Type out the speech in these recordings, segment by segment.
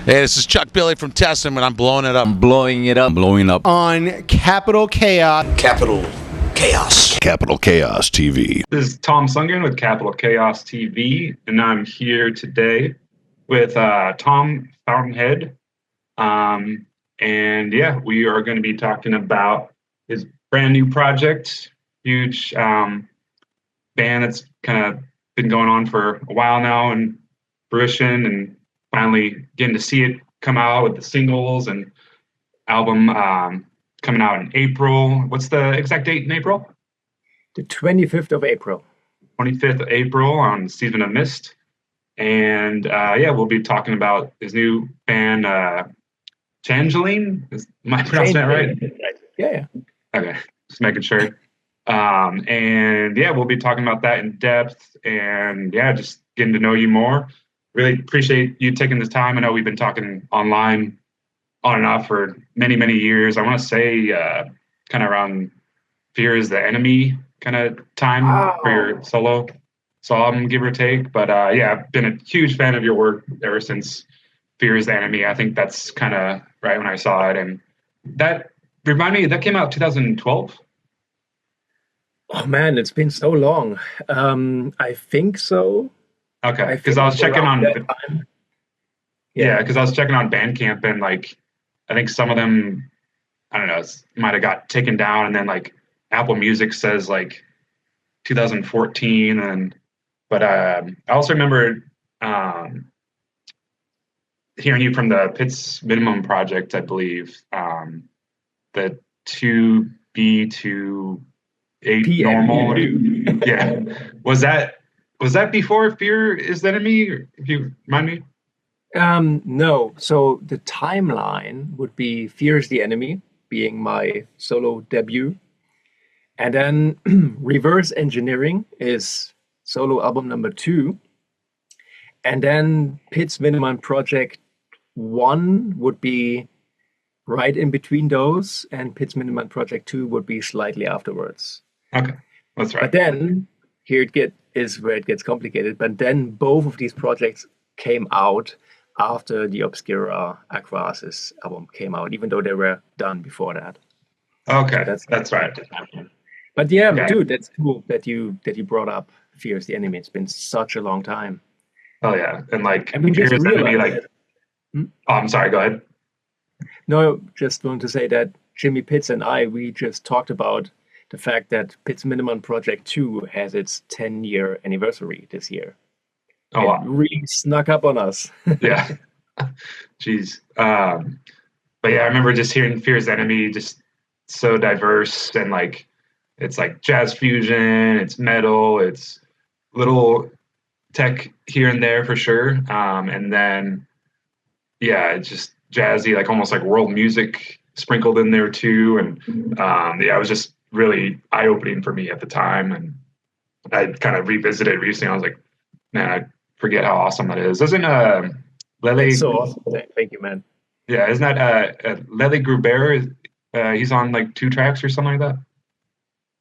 Hey, this is Chuck Billy from Testament, and I'm blowing it up. I'm blowing it up. Blowing up. On Capital Chaos. Capital Chaos. Capital Chaos TV. This is Tom Sundgren with Capital Chaos TV, and I'm here today with Tom Fountainhead. And yeah, we are going to be talking about his brand new project, huge band that's kind of been going on for a while now and fruition, and finally getting to see it come out with the singles and album coming out in April. What's the exact date in April? The 25th of April. 25th of April on Season of Mist. And yeah, we'll be talking about his new band, Changeling. Am I pronouncing that right? Yeah. Okay, just making sure. And yeah, we'll be talking about that in depth, and yeah, just getting to know you more. Really appreciate you taking this time. I know we've been talking online on and off for many, many years. I want to say kind of around Fear is the Enemy kind of time for your solo album, give or take. But yeah, I've been a huge fan of your work ever since Fear is the Enemy. I think that's kind of right when I saw it. And that remind me, that came out 2012? Oh man, it's been so long. I think so. Okay, because I was checking on because I was checking on Bandcamp, and like I think some of them, I don't know, might have got taken down, and then like Apple Music says like 2014, but I also remember hearing you from the Pits Minimum project, I believe, the 2B to 8 normal. Yeah, was that before Fear is the Enemy? If you remind me. No. So the timeline would be Fear is the Enemy being my solo debut. And then Reverse Engineering is solo album number 2. And then Pits Minimum Project 1 would be right in between those, and Pits Minimum Project 2 would be slightly afterwards. Okay, that's right. But then here is where it gets complicated. But then both of these projects came out after the Obscura Aquasis album came out, even though they were done before that. Okay, so that's right. But yeah, okay. Dude, that's cool that you brought up Fear is the Enemy. It's been such a long time. Oh yeah, and like Fear is the Enemy, like. Oh, I'm sorry. Go ahead. No, just want to say that Jimmy Pitts and we just talked about the fact that Pits Minimum Project 2 has its 10-year anniversary this year. Oh, wow. It really snuck up on us. Yeah. Jeez. But yeah, I remember just hearing Fear is the Enemy, just so diverse, and like it's like jazz fusion, it's metal, it's little tech here and there for sure. And then, yeah, it's just jazzy, like almost like world music sprinkled in there too. And yeah, it was just really eye-opening for me at the time, and I kind of revisited recently. I was like, man, I forget how awesome that is. Isn't Lele? That's so awesome. Thank you, man. Yeah, isn't that Lele Gruber? He's on like 2 tracks or something like that.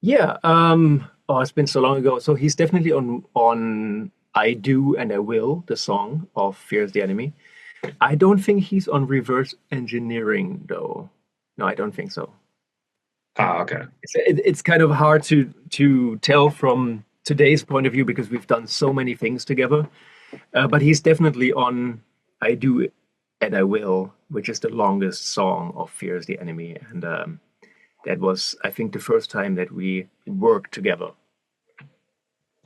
Yeah. Oh, it's been so long ago. So he's definitely on I Do and I Will, the song of Fear is the Enemy. I don't think he's on Reverse Engineering though. No, I don't think so. Oh, okay. It's kind of hard to tell from today's point of view because we've done so many things together. But he's definitely on I Do and I Will, which is the longest song of Fear is the Enemy. And that was, I think, the first time that we worked together.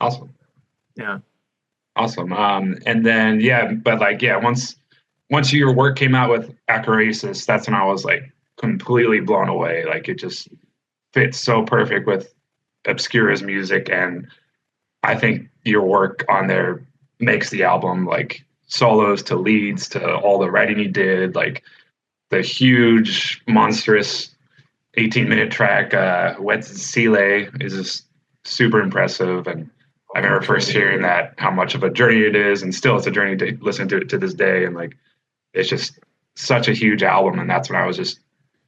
Awesome. Yeah. Awesome. And then, yeah, but like, yeah, once your work came out with Aquasis, that's when I was like completely blown away. Like it just fits so perfect with Obscura's music, and I think your work on there makes the album, like solos to leads to all the writing you did, like the huge monstrous 18-minute track Wet Sile is just super impressive. And I remember first hearing that, how much of a journey it is, and still it's a journey to listen to it to this day. And like it's just such a huge album, and that's when I was just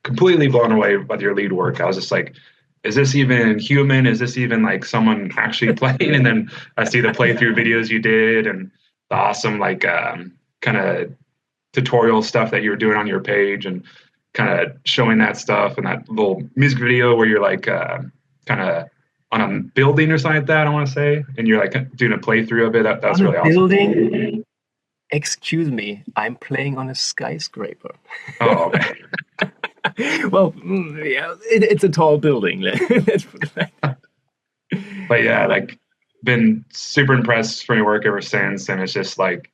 completely blown away by your lead work. I was just like, is this even human? Is this even like someone actually playing? And then I see the playthrough videos you did, and the awesome like kind of tutorial stuff that you were doing on your page and kind of showing that stuff, and that little music video where you're like kind of on a building or something like that, I want to say, and you're like doing a playthrough of it. That was really awesome. Building? Excuse me, I'm playing on a skyscraper. Oh, okay. Well, yeah, it's a tall building. Let's put it like that. But yeah, like, been super impressed from your work ever since, and it's just like,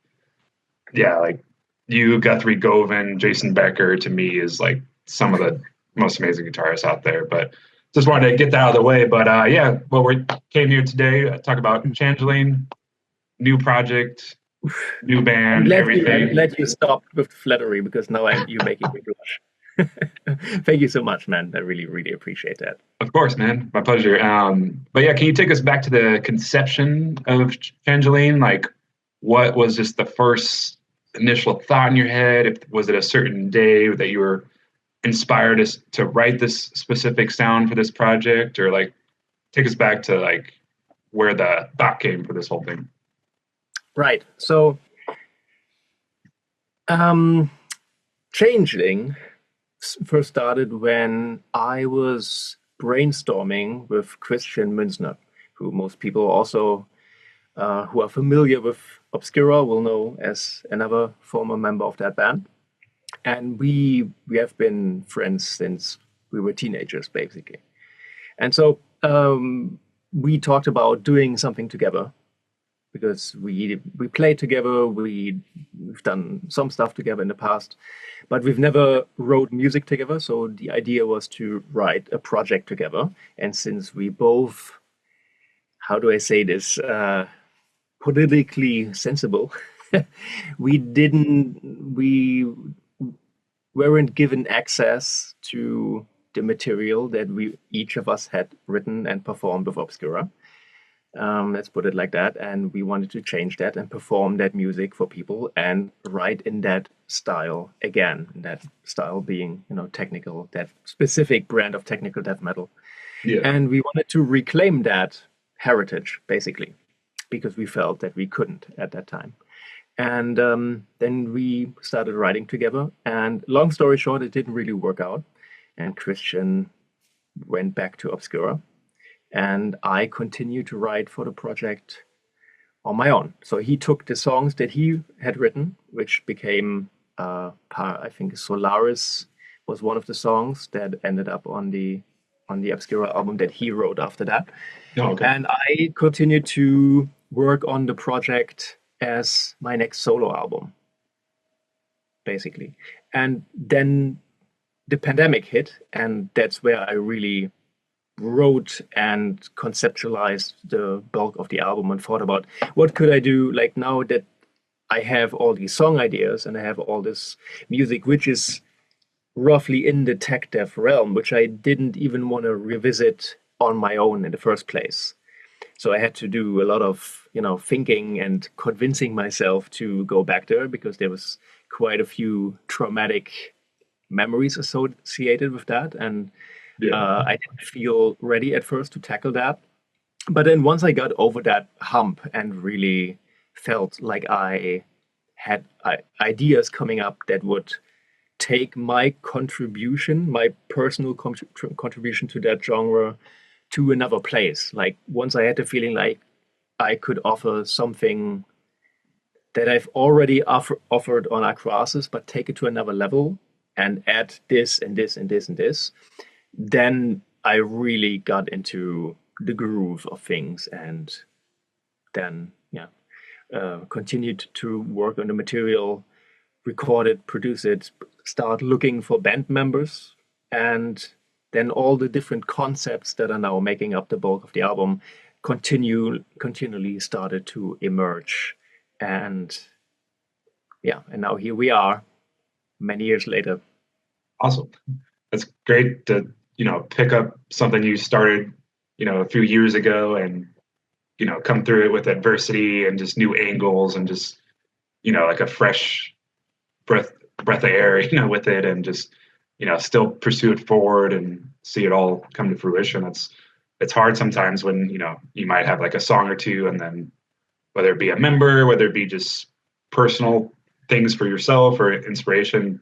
yeah, like you, Guthrie Govan, Jason Becker, to me is like some of the most amazing guitarists out there. But just wanted to get that out of the way. But yeah, well, we came here today to talk about Changeling, new project, new band, everything. Let you stop with flattery, because now you're making me blush. Thank you so much, man. I really, really appreciate that. Of course, man. My pleasure. But yeah, can you take us back to the conception of Changeling? Like, what was just the first initial thought in your head? Was it a certain day that you were inspired to write this specific sound for this project? Or like, take us back to like where the thought came for this whole thing. Right. So, Changeling first started when I was brainstorming with Christian Münzner, who most people also who are familiar with Obscura will know as another former member of that band. And we have been friends since we were teenagers, basically. And so we talked about doing something together, because we played together, we've done some stuff together in the past, but we've never wrote music together. So the idea was to write a project together. And since we both, how do I say this, politically sensible, we weren't given access to the material that each of us had written and performed with Obscura. Let's put it like that. And we wanted to change that and perform that music for people and write in that style again. That style being, technical, that specific brand of technical death metal. Yeah. And we wanted to reclaim that heritage, basically, because we felt that we couldn't at that time. And then we started writing together. And long story short, it didn't really work out. And Christian went back to Obscura. And I continued to write for the project on my own. So he took the songs that he had written, which became, I think Solaris was one of the songs that ended up on the Obscura album that he wrote after that. Oh, okay. And I continued to work on the project as my next solo album, basically. And then the pandemic hit, and that's where I really wrote and conceptualized the bulk of the album and thought about what could I do, like, now that I have all these song ideas and I have all this music, which is roughly in the tech dev realm, which I didn't even want to revisit on my own in the first place. So I had to do a lot of, thinking and convincing myself to go back there, because there was quite a few traumatic memories associated with that. And I didn't feel ready at first to tackle that. But then once I got over that hump and really felt like I had ideas coming up that would take my contribution, my personal contribution to that genre, to another place. Like, once I had the feeling like I could offer something that I've already offered on Acroasis, but take it to another level and add this and this and this and this, then I really got into the groove of things, and then continued to work on the material, record it, produce it, start looking for band members, and then all the different concepts that are now making up the bulk of the album continually started to emerge. And now here we are, many years later. Awesome. That's great to, pick up something you started, a few years ago, and, come through it with adversity and just new angles and just, like a fresh breath of air, with it, and just, still pursue it forward and see it all come to fruition. It's hard sometimes when, you might have like a song or two, and then whether it be a member, whether it be just personal things for yourself or inspiration,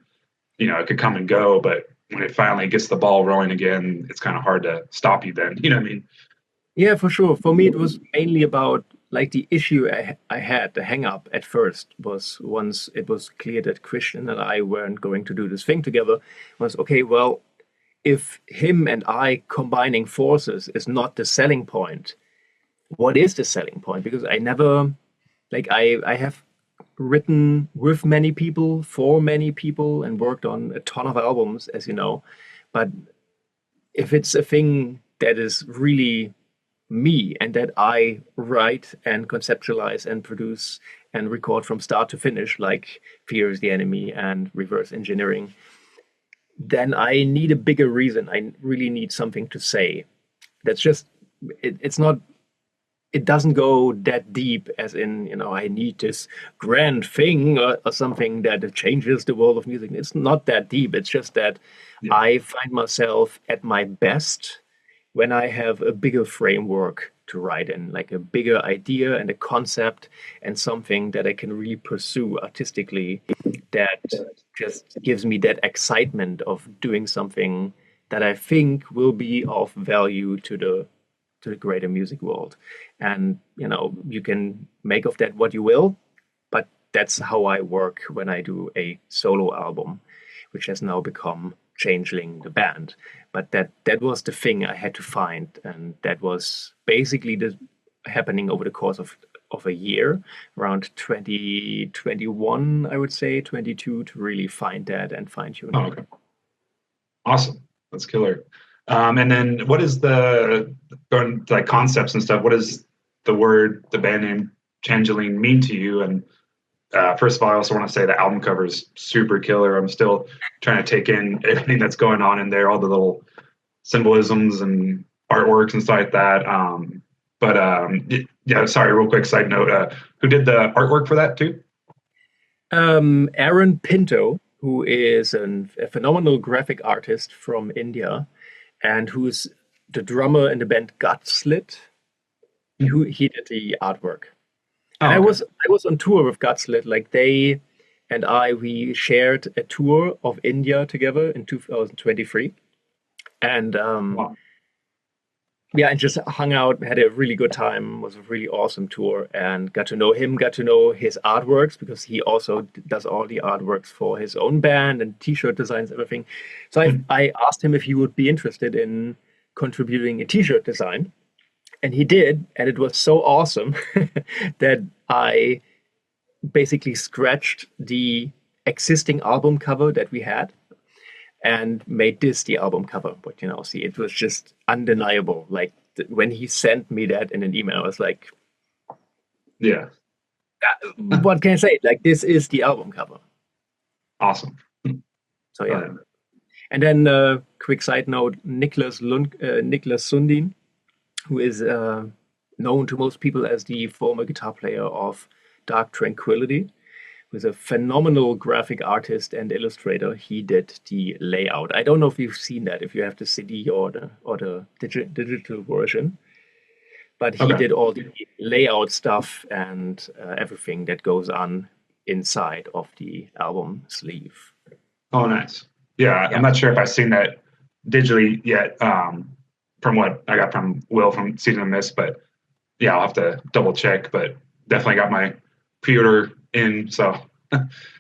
it could come and go, but when it finally gets the ball rolling again, it's kind of hard to stop you then. You know what I mean? Yeah, for sure. For me, it was mainly about like the issue I had, the hang up at first was once it was clear that Christian and I weren't going to do this thing together, was okay, well, if him and I combining forces is not the selling point, what is the selling point? Because I never, like, I have written with many people, for many people, and worked on a ton of albums, as you know. But if it's a thing that is really me and that I write and conceptualize and produce and record from start to finish, like Fear is the Enemy and Reverse Engineering, then I need a bigger reason. I really need something to say. That's just, it's not, it doesn't go that deep as in, I need this grand thing or something that changes the world of music. It's not that deep. It's just that I find myself at my best when I have a bigger framework to write in, like a bigger idea and a concept and something that I can really pursue artistically that just gives me that excitement of doing something that I think will be of value to the greater music world. And, you can make of that what you will, but that's how I work when I do a solo album, which has now become Changeling, the band. But that was the thing I had to find, and that was basically happening over the course of a year, around 2021, I would say, 22, to really find that and fine-tune it. Oh, okay. Awesome. That's killer. And then what is the concepts and stuff? What does the band name Changeling mean to you? And first of all, I also want to say the album cover is super killer. I'm still trying to take in everything that's going on in there, all the little symbolisms and artworks and stuff like that. Sorry, real quick side note. Who did the artwork for that too? Aaron Pinto, who is a phenomenal graphic artist from India, and who's the drummer in the band Gutslit. He did the artwork. And okay. I was on tour with Gutslit. Like they and we shared a tour of India together in 2023. And wow. And just hung out, had a really good time. It was a really awesome tour, and got to know him, got to know his artworks, because he also does all the artworks for his own band and t-shirt designs, everything. So I asked him if he would be interested in contributing a t-shirt design. And he did, and it was so awesome that I basically scratched the existing album cover that we had and made this the album cover. But, see, it was just undeniable. Like, when he sent me that in an email, I was like, yeah. What can I say? Like, this is the album cover. Awesome. So, yeah. And then, quick side note, Niklas Sundin, who is known to most people as the former guitar player of Dark Tranquillity, who is a phenomenal graphic artist and illustrator. He did the layout. I don't know if you've seen that, if you have the CD or the digital version, but he did all the layout stuff and everything that goes on inside of the album sleeve. Oh, nice. Yeah, I'm not sure if I've seen that digitally yet. From what I got from Will from Season of Mist, but yeah, I'll have to double check. But definitely got my pre-order in, so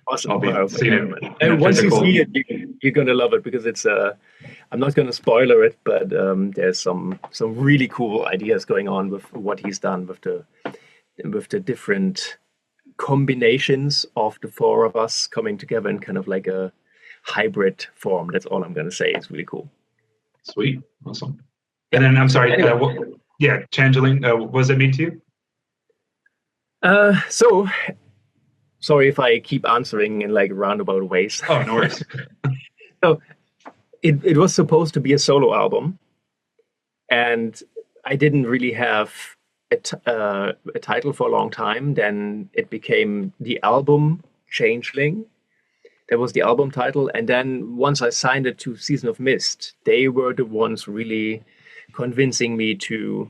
awesome. I'll be seeing it. And once you see it, you're gonna love it, because it's I'm not gonna spoiler it, but there's some really cool ideas going on with what he's done with the different combinations of the four of us coming together in kind of like a hybrid form. That's all I'm gonna say. It's really cool. Sweet, awesome. And then I'm sorry, Changeling, what does that mean to you? So sorry if I keep answering in like roundabout ways. Oh, no worries. So it was supposed to be a solo album, and I didn't really have a title for a long time. Then it became the album Changeling. That was the album title. And then once I signed it to Season of Mist, they were the ones really convincing me to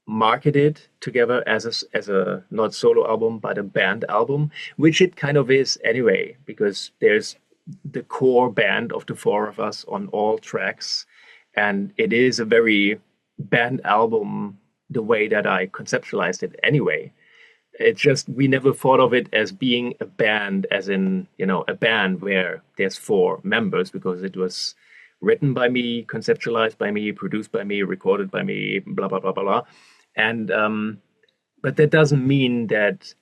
marketed together as a not solo album but a band album, which it kind of is anyway, because there's the core band of the four of us on all tracks, and it is a very band album the way that I conceptualized it anyway. It's just we never thought of it as being a band, as in, a band where there's four members, because it was written by me, conceptualized by me, produced by me, recorded by me, blah, blah, blah, blah, blah. And but that doesn't mean that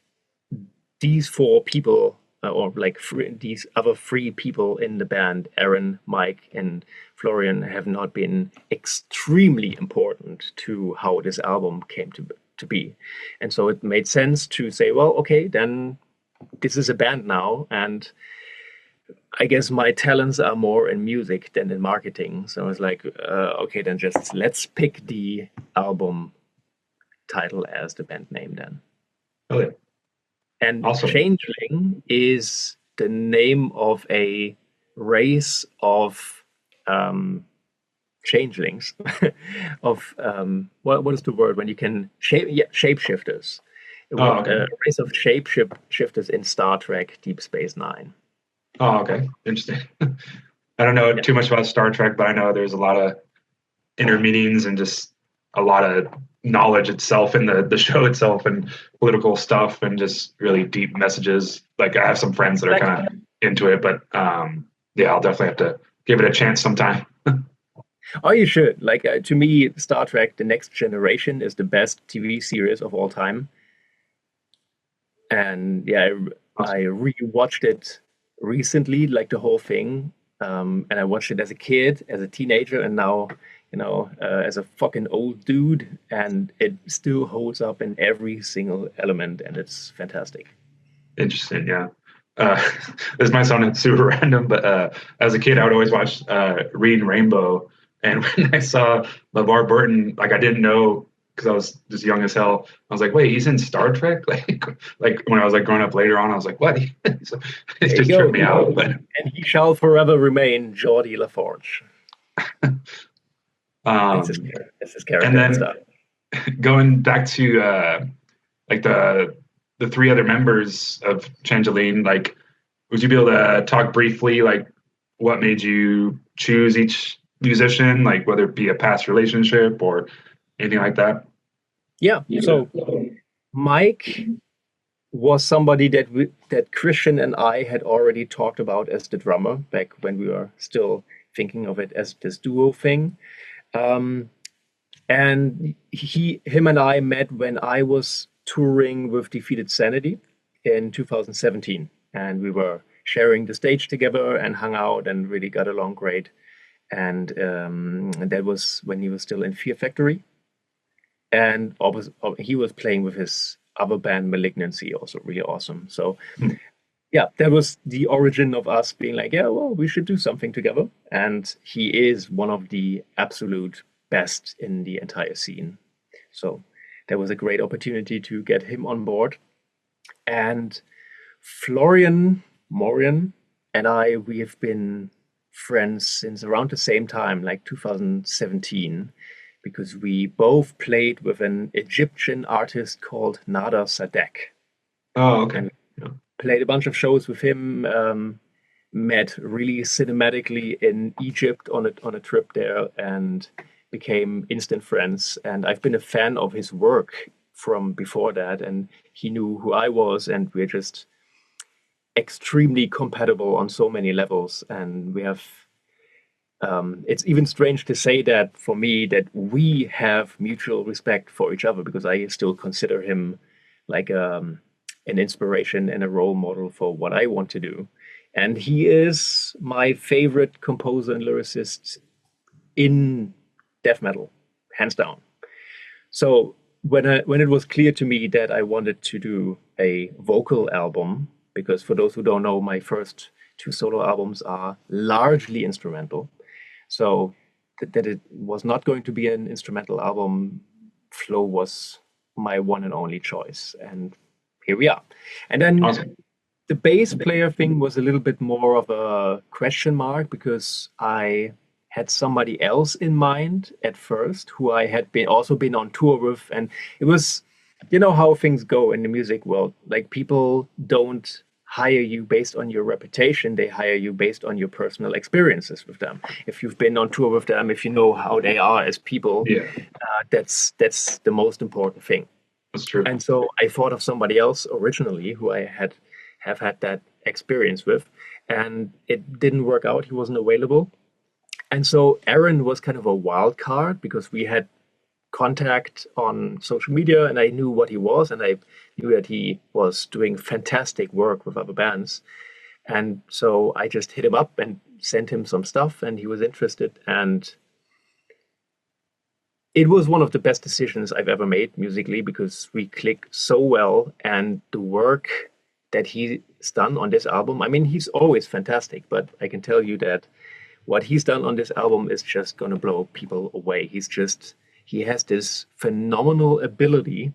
these four people, or like these other three people in the band, Arran, Mike, and Florian, have not been extremely important to how this album came to be. And so it made sense to say, well, okay, then this is a band now, and I guess my talents are more in music than in marketing. So I was like, okay, then just let's pick the album title as the band name then. Oh, yeah. And awesome. Changeling is the name of a race of changelings, of what is the word when you can shapeshifters. Okay. A race of shapeshifters in Star Trek Deep Space Nine. Oh, okay. Interesting. I don't know too much about Star Trek, but I know there's a lot of inner meanings and just a lot of knowledge itself in the show itself, and political stuff, and just really deep messages. Like, I have some friends that are kind of into it, but yeah, I'll definitely have to give it a chance sometime. Oh, you should. Like, to me, Star Trek: The Next Generation is the best TV series of all time. And yeah, I rewatched it recently, like the whole thing. And I watched it as a kid, as a teenager, and now, as a fucking old dude. And it still holds up in every single element, and it's fantastic. Interesting, yeah. This might sound super random, but as a kid, I would always watch Reading Rainbow. And when I saw LeVar Burton, like, I didn't know, because I was just young as hell. I was like, wait, he's in Star Trek? Like when I was like growing up later on, I was like, what? So it just tripped me out. But and he shall forever remain Geordie LaForge. This is character and then stuff. Going back to like the three other members of Changeling, like, would you be able to talk briefly, like, what made you choose each musician, like whether it be a past relationship or anything like that? Yeah. So Mike was somebody that Christian and I had already talked about as the drummer back when we were still thinking of it as this duo thing. And him and I met when I was touring with Defeated Sanity in 2017, and we were sharing the stage together and hung out and really got along great. And that was when he was still in Fear Factory. And he was playing with his other band, Malignancy, also really awesome. So, yeah, that was the origin of us being like, yeah, well, we should do something together. And he is one of the absolute best in the entire scene. So that was a great opportunity to get him on board. And Florian, Morean, and I, we have been friends since around the same time, like 2017, because we both played with an Egyptian artist called Nada Sadek. Oh, okay. And played a bunch of shows with him, met really cinematically in Egypt on a trip there, and became instant friends. And I've been a fan of his work from before that, and he knew who I was, and we're just extremely compatible on so many levels. And we have it's even strange to say that for me, that we have mutual respect for each other, because I still consider him like an inspiration and a role model for what I want to do. And he is my favorite composer and lyricist in death metal, hands down. So when it was clear to me that I wanted to do a vocal album, because for those who don't know, my first two solo albums are largely instrumental. So that it was not going to be an instrumental album, Flo was my one and only choice. And here we are. And then Awesome. The bass player thing was a little bit more of a question mark, because I had somebody else in mind at first, who I had also been on tour with, and it was, you know how things go in the music world. Like, people don't hire you based on your reputation; they hire you based on your personal experiences with them. If you've been on tour with them, if you know how they are as people, that's the most important thing. That's true. And so I thought of somebody else originally who I have had that experience with, and it didn't work out. He wasn't available. And so Arran was kind of a wild card because we had contact on social media and I knew what he was, and I knew that he was doing fantastic work with other bands. And so I just hit him up and sent him some stuff, and he was interested. And it was one of the best decisions I've ever made musically, because we clicked so well, and the work that he's done on this album, I mean, he's always fantastic, but I can tell you that what he's done on this album is just going to blow people away. He has this phenomenal ability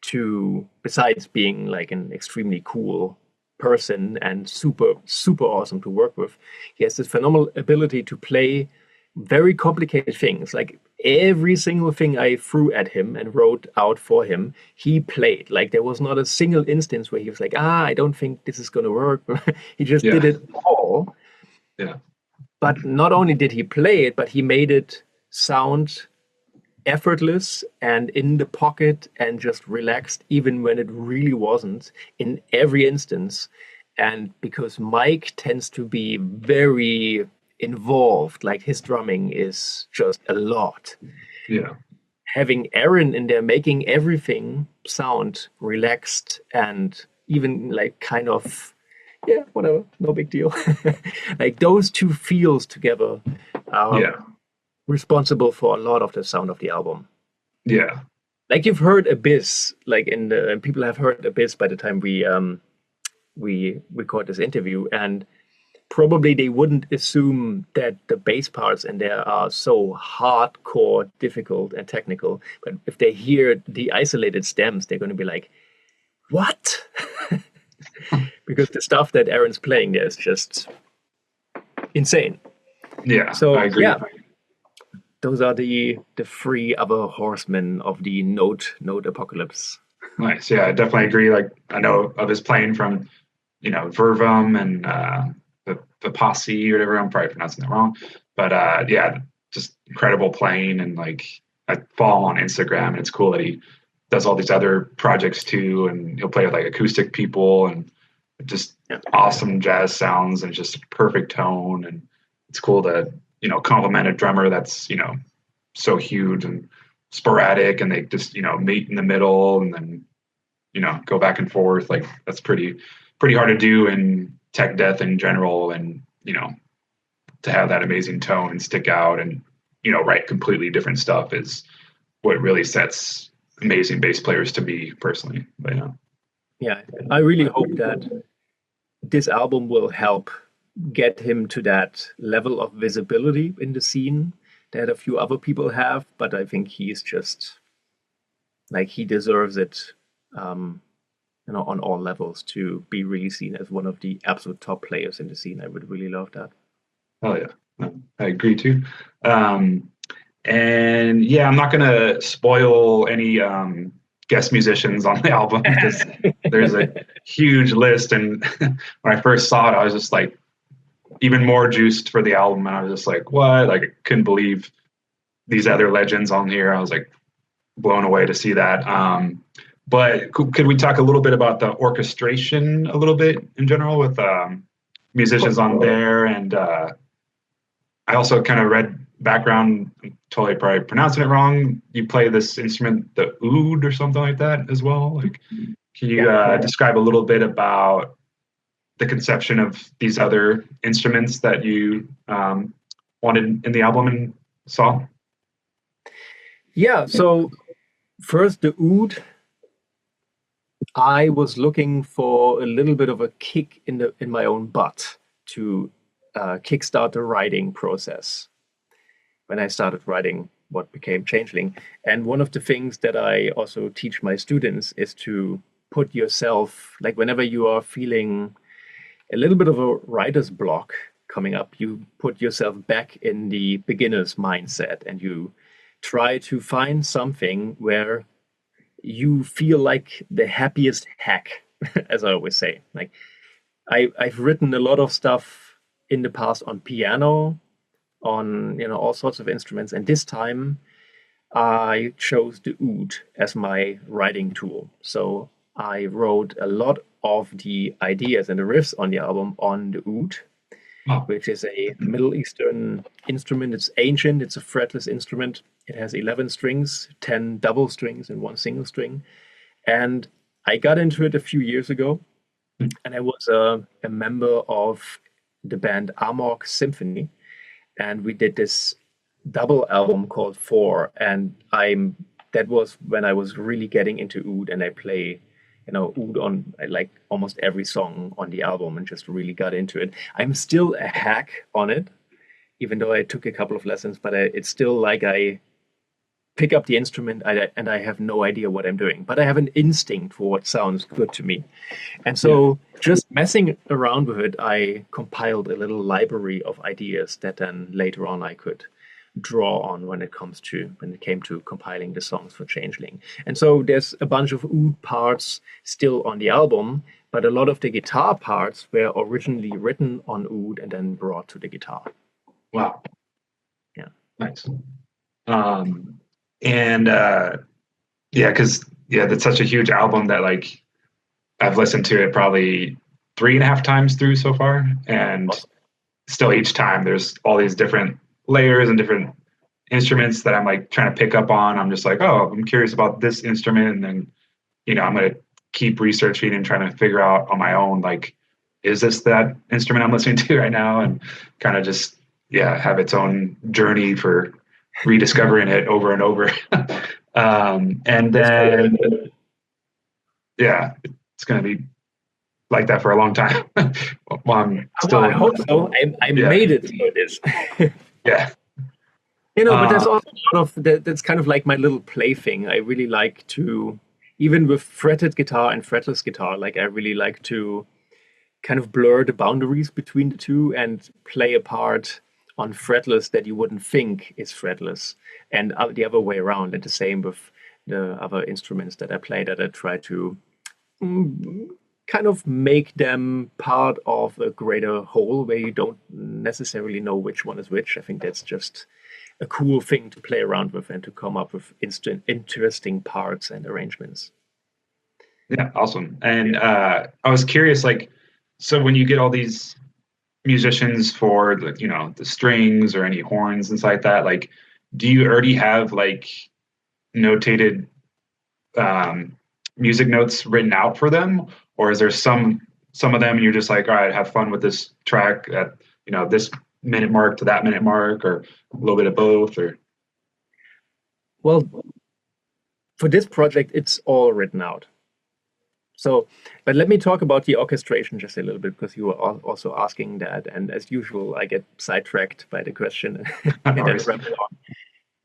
to, besides being like an extremely cool person and super, super awesome to work with, he has this phenomenal ability to play very complicated things. Like, every single thing I threw at him and wrote out for him, he played. Like, there was not a single instance where he was like, I don't think this is going to work. He just did it all. Yeah. But not only did he play it, but he made it sound effortless and in the pocket and just relaxed, even when it really wasn't, in every instance. And because Mike tends to be very involved, like, his drumming is just a lot. Yeah. Having Arran in there making everything sound relaxed and even like kind of, whatever, no big deal. Like, those two feels together are responsible for a lot of the sound of the album. Yeah. Like, you've heard Abyss, like people have heard Abyss by the time we record this interview, and probably they wouldn't assume that the bass parts in there are so hardcore, difficult, and technical. But if they hear the isolated stems, they're going to be like, what? Because the stuff that Aaron's playing there is just insane. Yeah, so, I agree. Yeah, those are the three other horsemen of the note apocalypse. Nice. Yeah, I definitely agree. Like, I know of his playing from, Virvum and the Vipassi or whatever. I'm probably pronouncing that wrong. But just incredible playing. And like, I follow him on Instagram, and it's cool that he does all these other projects too. And he'll play with like acoustic people and just awesome jazz sounds and just perfect tone. And it's cool to, compliment a drummer that's, so huge and sporadic, and they just, meet in the middle and then, go back and forth. Like, that's pretty hard to do in tech death in general. And, to have that amazing tone and stick out and, write completely different stuff is what really sets amazing bass players to be, personally. But yeah, I really hope that this album will help get him to that level of visibility in the scene that a few other people have. But I think he's just, like, he deserves it, on all levels, to be really seen as one of the absolute top players in the scene. I would really love that. Oh yeah, I agree too. And yeah, I'm not gonna spoil any guest musicians on the album because there's a huge list. And when I first saw it, I was just like even more juiced for the album. And I was just like, what? Like, I couldn't believe these other legends on here. I was like blown away to see that. But could we talk a little bit about the orchestration a little bit in general with musicians on there? And I also kind of read background, I'm totally probably pronouncing it wrong. You play this instrument, the oud or something like that as well. Like, can you describe a little bit about the conception of these other instruments that you wanted in the album and saw? Yeah, so first the oud, I was looking for a little bit of a kick in my own butt to kickstart the writing process when I started writing what became Changeling. And one of the things that I also teach my students is to put yourself, like, whenever you are feeling a little bit of a writer's block coming up, you put yourself back in the beginner's mindset and you try to find something where you feel like the happiest hack, as I always say. Like I've written a lot of stuff in the past on piano, on all sorts of instruments, and this time I chose the oud as my writing tool. So I wrote a lot of the ideas and the riffs on the album on the oud, which is a Middle Eastern instrument. It's ancient. It's a fretless instrument. It has 11 strings, 10 double strings, and 1 single string. And I got into it a few years ago, and I was a member of the band Amogh Symphony, and we did this double album called Four. And that was when I was really getting into oud, and I play oud on like almost every song on the album and just really got into it. I'm still a hack on it, even though I took a couple of lessons, but it's still like I pick up the instrument and I have no idea what I'm doing, but I have an instinct for what sounds good to me. And so just messing around with it, I compiled a little library of ideas that then later on I could draw on when it came to compiling the songs for Changeling. And so there's a bunch of oud parts still on the album, but a lot of the guitar parts were originally written on oud and then brought to the guitar. Wow. Yeah. Nice. Because that's such a huge album that like I've listened to it probably 3.5 times through so far, and still each time there's all these different layers and different instruments that I'm like trying to pick up on. I'm just like, oh, I'm curious about this instrument, and then I'm going to keep researching and trying to figure out on my own, like, is this that instrument I'm listening to right now, and kind of just have its own journey for rediscovering it over and over. And then it's going to be like that for a long time. Well, I'm still, I hope so. I made it through this. Yeah. But there's also a lot of that's kind of like my little plaything. I really like to, even with fretted guitar and fretless guitar, like I really like to kind of blur the boundaries between the two and play a part on fretless that you wouldn't think is fretless, and the other way around. And the same with the other instruments that I play, that I try to kind of make them part of a greater whole where you don't necessarily know which one is which. I think that's just a cool thing to play around with and to come up with interesting parts and arrangements. Yeah, awesome. And I was curious, like, so when you get all these musicians for the strings or any horns and stuff like that, like, do you already have like notated music notes written out for them, or is there some of them and you're just like, all right, have fun with this track at this minute mark to that minute mark, or a little bit of both? Or well, for this project it's all written out. So, but let me talk about the orchestration just a little bit, because you were also asking that, and as usual I get sidetracked by the question and then ramble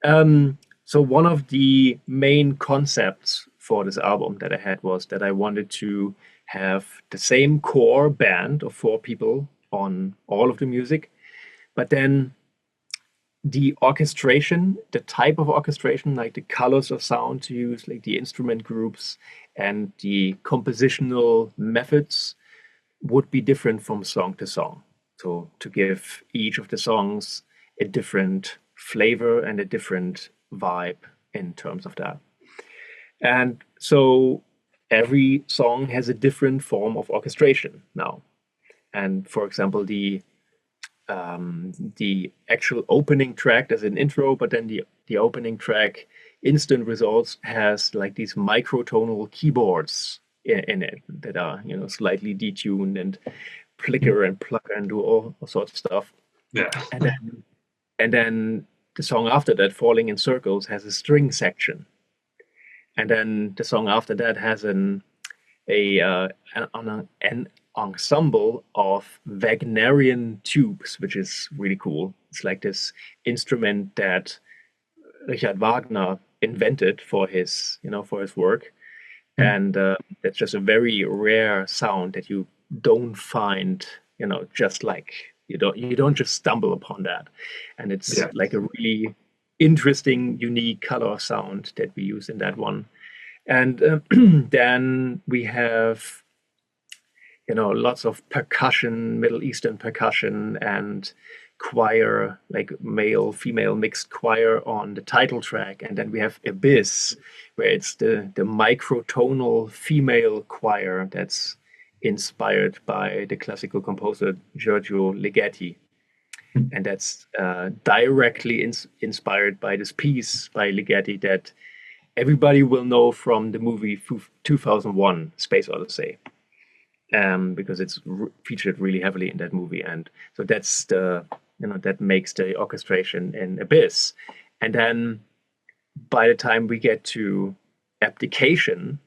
on. So one of the main concepts for this album that I had was that I wanted to have the same core band of 4 people on all of the music, but then the orchestration, the type of orchestration, like the colors of sound to use, like the instrument groups and the compositional methods, would be different from song to song. So to give each of the songs a different flavor and a different vibe in terms of that. And so every song has a different form of orchestration now. And for example, the actual opening track, there's an intro, but then the opening track, Instant Results, has like these microtonal keyboards in it that are slightly detuned and flicker and plucker and do all sorts of stuff. Yeah. And then the song after that, Falling in Circles, has a string section. And then the song after that has an ensemble of Wagnerian tubes, which is really cool. It's like this instrument that Richard Wagner invented for his work. And it's just a very rare sound that you don't find, just like You don't just stumble upon that, and it's Yeah. like a really interesting, unique color sound that we use in that one. And then we have, lots of percussion, Middle Eastern percussion, and choir, like male, female mixed choir on the title track. And then we have Abyss, where it's the microtonal female choir that's inspired by the classical composer Giorgio Ligeti. And that's directly inspired by this piece by Ligeti that everybody will know from the movie 2001 Space Odyssey, because it's featured really heavily in that movie. And so that's that makes the orchestration in Abyss. And then by the time we get to Abdication,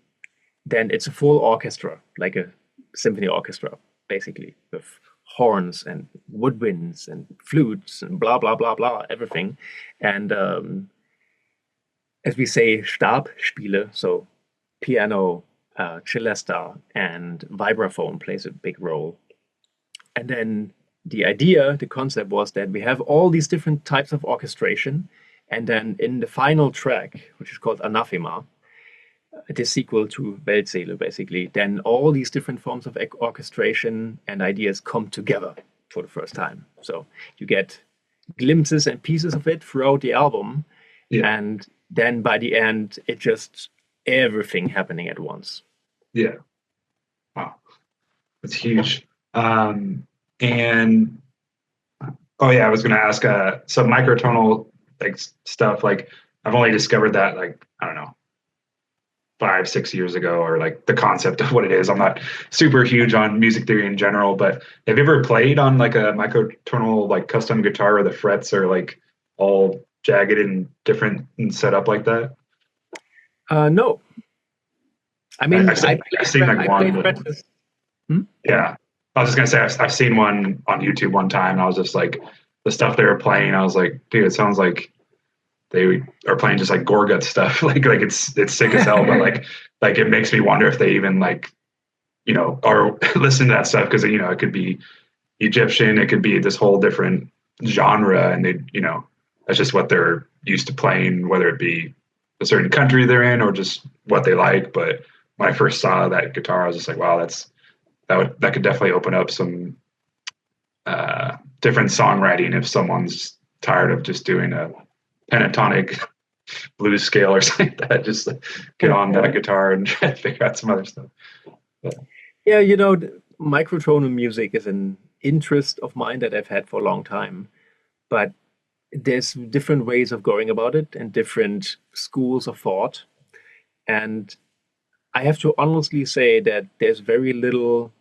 then it's a full orchestra, like a symphony orchestra, basically, with horns and woodwinds and flutes and blah, blah, blah, blah, everything. And as we say, Stabspiele, so piano, celesta, and vibraphone plays a big role. And then the concept was that we have all these different types of orchestration, and then in the final track, which is called Anathema, the sequel to Weltseele, basically, then all these different forms of orchestration and ideas come together for the first time. So you get glimpses and pieces of it throughout the album, and then by the end, it just everything happening at once. Yeah. Wow. That's huge. And I was going to ask, some microtonal like stuff, like I've only discovered that, like, I don't know, 5-6 years ago, or like the concept of what it is. I'm not super huge on music theory in general, but have you ever played on like a microtonal like custom guitar where the frets are like all jagged and different and set up like that? No. I mean, I've seen like one. Yeah, I was just gonna say I've seen one on YouTube one time, and I was just like, the stuff they were playing, I was like, dude, it sounds like they are playing just like Gorgut stuff. like it's sick as hell, but like it makes me wonder if they even like, or listen to that stuff, because it could be Egyptian, it could be this whole different genre, and they, that's just what they're used to playing, whether it be a certain country they're in or just what they like. But when I first saw that guitar, I was just like, wow, that could definitely open up some different songwriting if someone's tired of just doing a pentatonic blues scale or something like that. Just get on that guitar and try to figure out some other stuff. But. Yeah, microtonal music is an interest of mine that I've had for a long time, but there's different ways of going about it and different schools of thought. And I have to honestly say that there's very little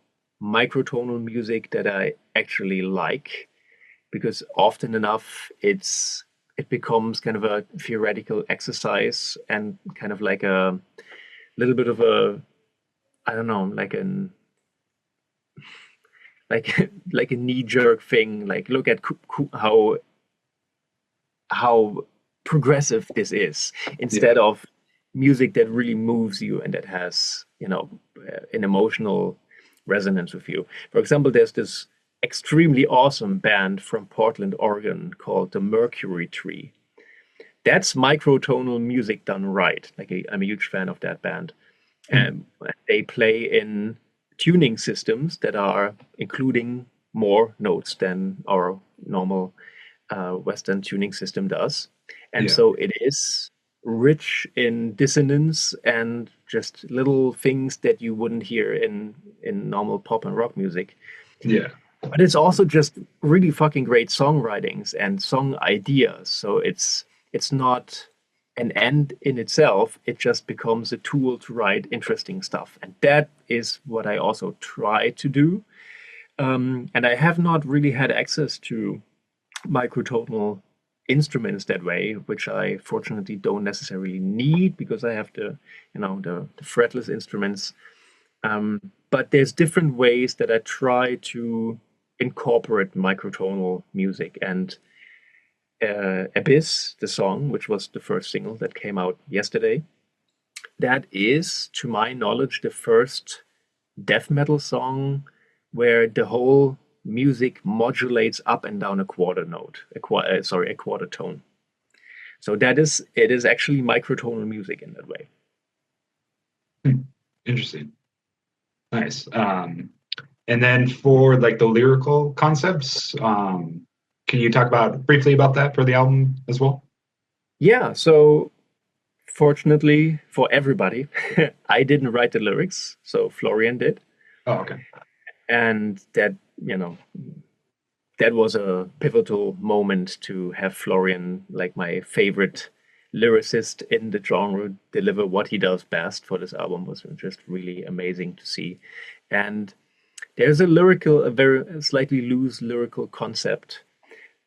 microtonal music that I actually like, because often enough it becomes kind of a theoretical exercise and kind of like a little bit of a, I don't know, like a knee-jerk thing. Like, look at how progressive this is, instead of music that really moves you and that has, an emotional resonance with you. For example, there's this extremely awesome band from Portland, Oregon called the Mercury Tree. That's microtonal music done right. I'm a huge fan of that band. And they play in tuning systems that are including more notes than our normal Western tuning system does. And so it is rich in dissonance and just little things that you wouldn't hear in normal pop and rock music. Yeah. But it's also just really fucking great songwritings and song ideas. So it's not an end in itself. It just becomes a tool to write interesting stuff. And that is what I also try to do. And I have not really had access to microtonal instruments that way, which I fortunately don't necessarily need, because I have the fretless instruments. But there's different ways that I try to incorporate microtonal music. And Abyss, the song, which was the first single that came out yesterday, that is, to my knowledge, the first death metal song where the whole music modulates up and down a quarter note, a quarter tone. So it is actually microtonal music in that way. Interesting. Nice. And then for like the lyrical concepts, can you talk briefly about that for the album as well? Yeah, so fortunately for everybody, I didn't write the lyrics, so Florian did. Oh, okay. And that was a pivotal moment to have Florian, like my favorite lyricist in the genre, deliver what he does best for this album. Was just really amazing to see. And there's a very slightly loose lyrical concept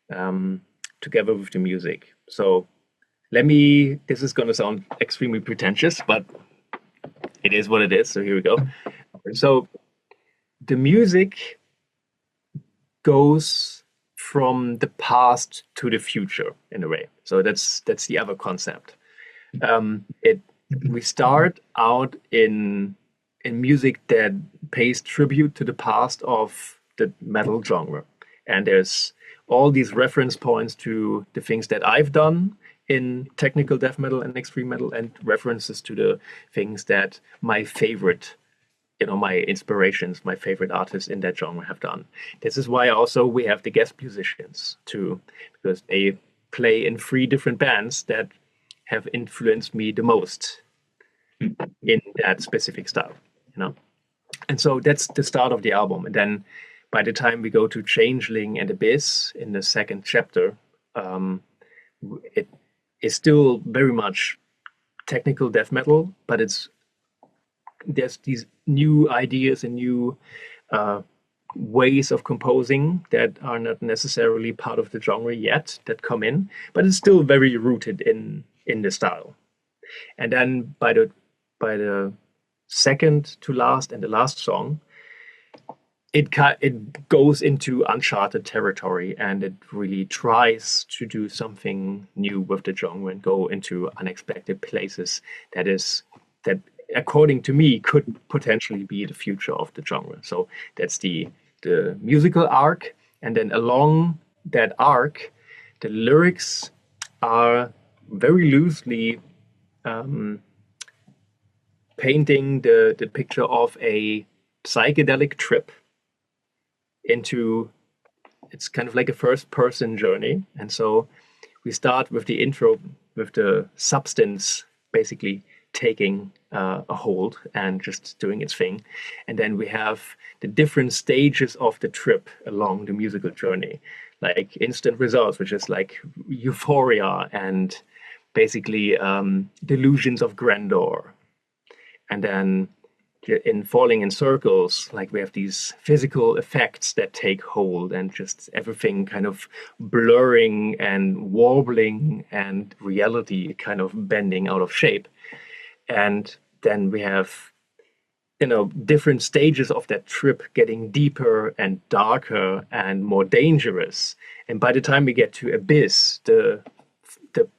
together with the music. So this is going to sound extremely pretentious, but it is what it is. So here we go. So the music goes from the past to the future in a way. So that's the other concept. We start out in music that pays tribute to the past of the metal genre, and there's all these reference points to the things that I've done in technical death metal and extreme metal, and references to the things that my favorite, my inspirations, my favorite artists in that genre have done. This is why also we have the guest musicians too, because they play in 3 different bands that have influenced me the most in that specific style, And so that's the start of the album. And then by the time we go to Changeling and Abyss in the second chapter, it is still very much technical death metal, but there's these new ideas and new ways of composing that are not necessarily part of the genre yet that come in, but it's still very rooted in the style. And then by the second to last and the last song, it goes into uncharted territory, and it really tries to do something new with the genre and go into unexpected places that according to me could potentially be the future of the genre. So that's the musical arc, and then along that arc, the lyrics are very loosely painting the picture of a psychedelic trip into, it's kind of like a first-person journey. And so we start with the intro, with the substance basically taking a hold and just doing its thing. And then we have the different stages of the trip along the musical journey, like instant results, which is like euphoria and basically delusions of grandeur. And then in Falling in Circles, like we have these physical effects that take hold, and just everything kind of blurring and warbling, and reality kind of bending out of shape. And then we have, different stages of that trip getting deeper and darker and more dangerous. And by the time we get to Abyss, the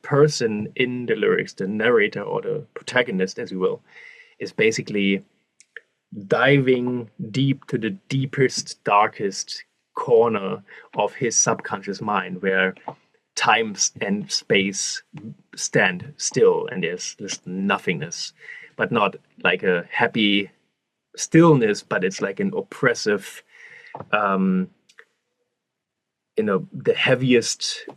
person in the lyrics, the narrator or the protagonist, as you will, is basically diving deep to the deepest, darkest corner of his subconscious mind, where time and space stand still and there's just nothingness, but not like a happy stillness, but it's like an oppressive, the heaviest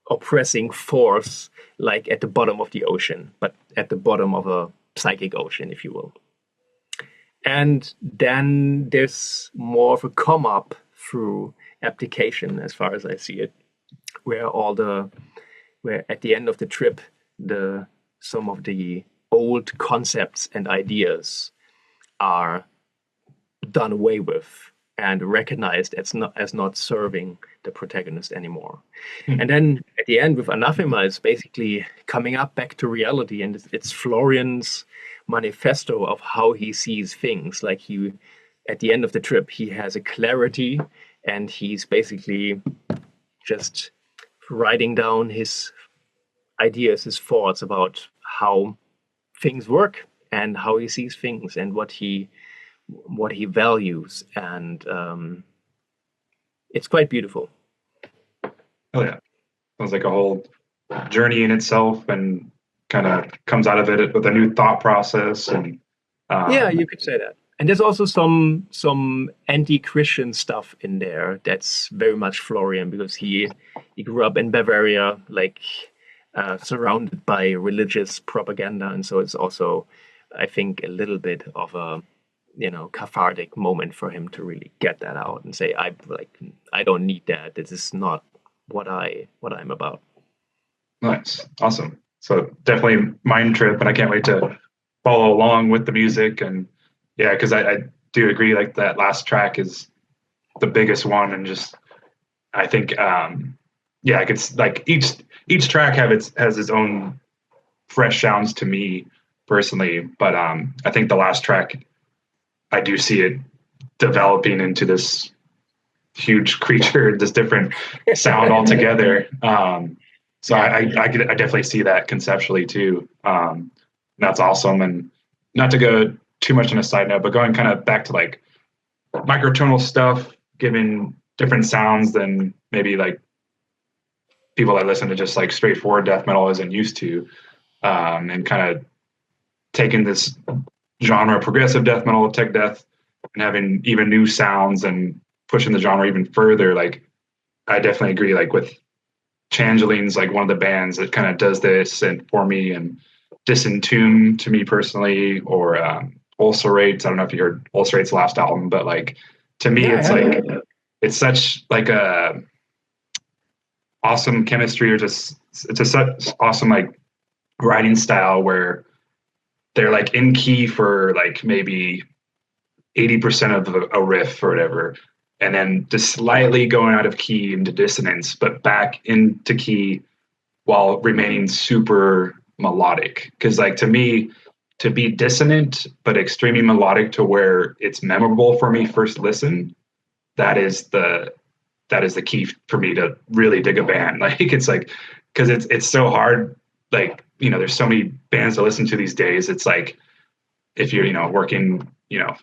oppressing force, like at the bottom of the ocean, but at the bottom of a psychic ocean, if you will. And then there's more of a come up through application, as far as I see it, where at the end of the trip, some of the old concepts and ideas are done away with and recognized as not serving the protagonist anymore. Mm-hmm. And then at the end with Anathema, it's basically coming up back to reality, and it's Florian's manifesto of how he sees things. Like at the end of the trip, he has a clarity, and he's basically just writing down his ideas, his thoughts about how things work and how he sees things and what he values. And it's quite beautiful. Oh yeah, sounds like a whole journey in itself, and kind of comes out of it with a new thought process. And Yeah, you could say that. And there's also some anti-Christian stuff in there that's very much Florian, because he grew up in Bavaria, like surrounded by religious propaganda, and so it's also, I think, a little bit of a cathartic moment for him to really get that out and say, I don't need that. This is not what I'm about. Nice, awesome. So definitely mind trip, and I can't wait to follow along with the music. And yeah, because I do agree, like that last track is the biggest one, and just I think it's like each track has its own fresh sounds to me personally, but I think the last track, I do see it developing into this huge creature, this different sound altogether. So I definitely see that conceptually too. That's awesome. And not to go too much on a side note, but going kind of back to like microtonal stuff, giving different sounds than maybe like people that listen to just like straightforward death metal isn't used to, and kind of taking this genre, progressive death metal, tech death, and having even new sounds and pushing the genre even further. Like, I definitely agree, like with Changeling's like one of the bands that kind of does this, and for me, and Disentomb to me personally, or Ulcerates. I don't know if you heard Ulcerates' last album, but like to me, it's such like a awesome chemistry, or just it's a such awesome like writing style where they're like in key for like maybe 80% of a riff or whatever, and then just slightly going out of key into dissonance, but back into key while remaining super melodic. Because like to me, to be dissonant but extremely melodic to where it's memorable for me first listen, that is the key for me to really dig a band. Like it's like, because it's so hard. Like, there's so many bands to listen to these days. It's like if you're working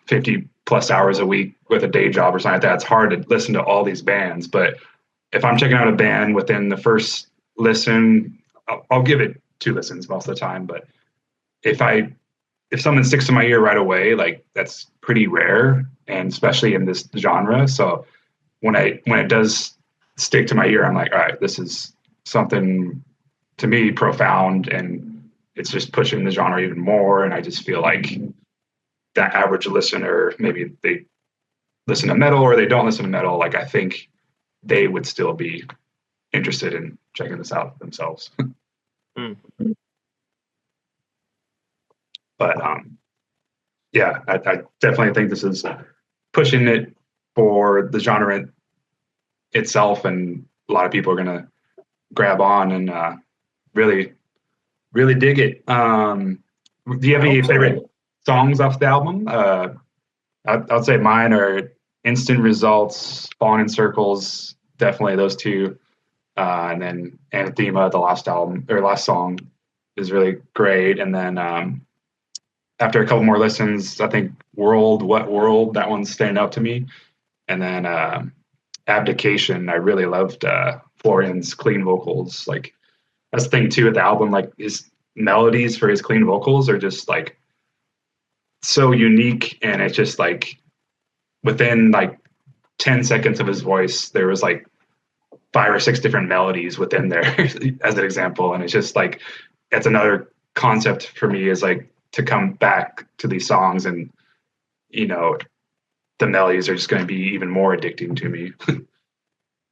50 plus hours a week with a day job or something like that, it's hard to listen to all these bands. But if I'm checking out a band within the first listen, I'll give it 2 listens most of the time. But if someone sticks to my ear right away, like that's pretty rare, and especially in this genre. So when it does stick to my ear, I'm like, all right, this is something to me profound, and it's just pushing the genre even more. And I just feel like that average listener, maybe they listen to metal or they don't listen to metal, like I think they would still be interested in checking this out themselves. But I definitely think this is pushing it for the genre itself, and a lot of people are gonna grab on and really, really dig it. Do you have any favorite songs off the album? I'd say mine are Instant Results, Falling in Circles, definitely those two. And then Anathema, the last song, is really great. And then after a couple more listens, I think What World, that one's standing out to me. And then Abdication, I really loved Florian's clean vocals. Like, that's the thing too with the album, like his melodies for his clean vocals are just like so unique, and it's just like within like 10 seconds of his voice there was like 5 or 6 different melodies within there as an example. And it's just like, that's another concept for me, is like to come back to these songs, and the melodies are just going to be even more addicting to me.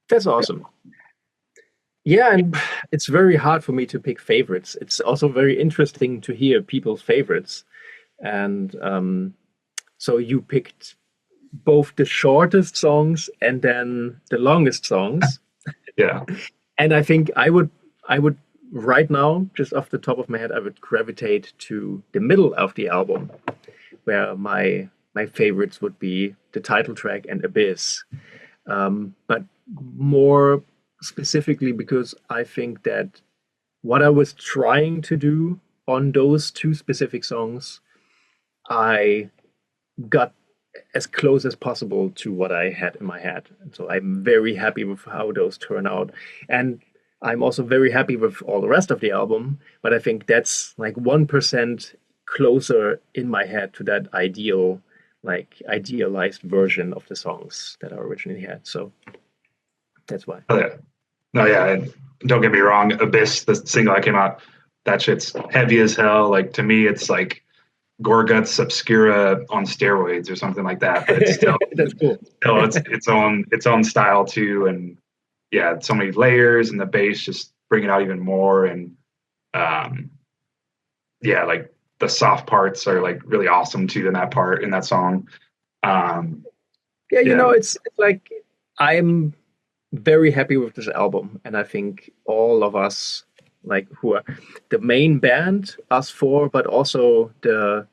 That's awesome. Yeah, and it's very hard for me to pick favorites. It's also very interesting to hear people's favorites. And so you picked both the shortest songs and then the longest songs. Yeah. And I think I would right now, just off the top of my head, I would gravitate to the middle of the album, where my favorites would be the title track and Abyss. But more specifically because I think that what I was trying to do on those 2 specific songs, I got as close as possible to what I had in my head. And so I'm very happy with how those turn out. And I'm also very happy with all the rest of the album, but I think that's like 1% closer in my head to that idealized version of the songs that I originally had. So that's why. Oh, yeah. No, yeah. And don't get me wrong. Abyss, the single that came out, that shit's heavy as hell. Like, to me, it's like Gorguts Obscura on steroids or something like that. But it's still, that's cool. Still, its own style too. And yeah, so many layers, and the bass just bring it out even more. And yeah, like the soft parts are like really awesome too in that song. It's like I'm very happy with this album, and I think all of us, like who are the main band, us four, but also the,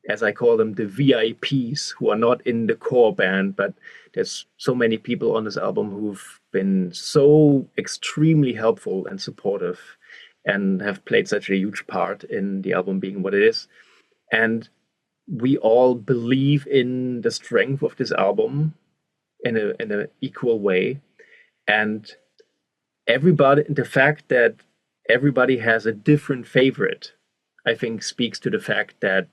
as I call them, the VIPs who are not in the core band, but there's so many people on this album who've been so extremely helpful and supportive and have played such a huge part in the album being what it is. And we all believe in the strength of this album in an equal way. And the fact that everybody has a different favorite, I think speaks to the fact that